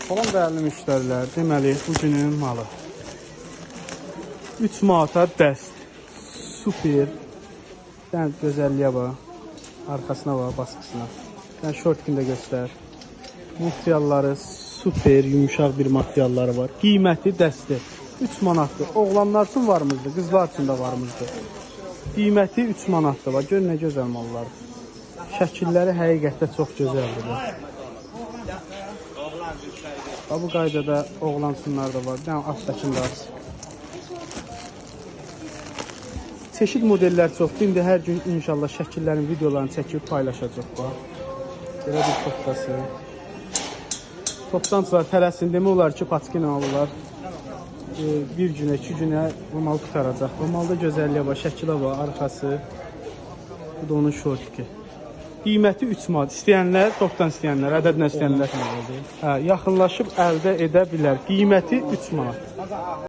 Salam dəyərli müştərilər, deməli bu günün malı 3 manata dəst. Super. Sən gözəlliyə bax. Arkasına bax, baskısına. Sən şortkini də göstər. Materialları super, yumuşaq bir materialları var. Qiyməti dəsti 3 manatdır. Oğlanlar üçün varmızdır, qızlar üçün də varmızdır. Qiyməti 3 manatdır. Bax, gör nə gözəl mallardır. Şəkilləri həqiqətdə çox gözəldir. Bu qaydada oğlan üçünlər də var. Yəni altdakında az. Çeşid modellər çoxdur. İndi hər gün inşallah şəkillərin, videolarını çəkib paylaşacaq. Belə bir topdası. Topdançılar tələsin. Demək olar ki, paçki ilə alırlar. Bir günə, 2 günə bu mal tutaracaq. Bu malda gözəlliyə var, şəkilə var, arkası. Bu da onun şortiki. Qiyməti 3 manat. İstəyənlər, topdan istəyənlər, ədədlə istəyənlər yaxınlaşıb əldə edə bilər. Qiyməti 3 manat.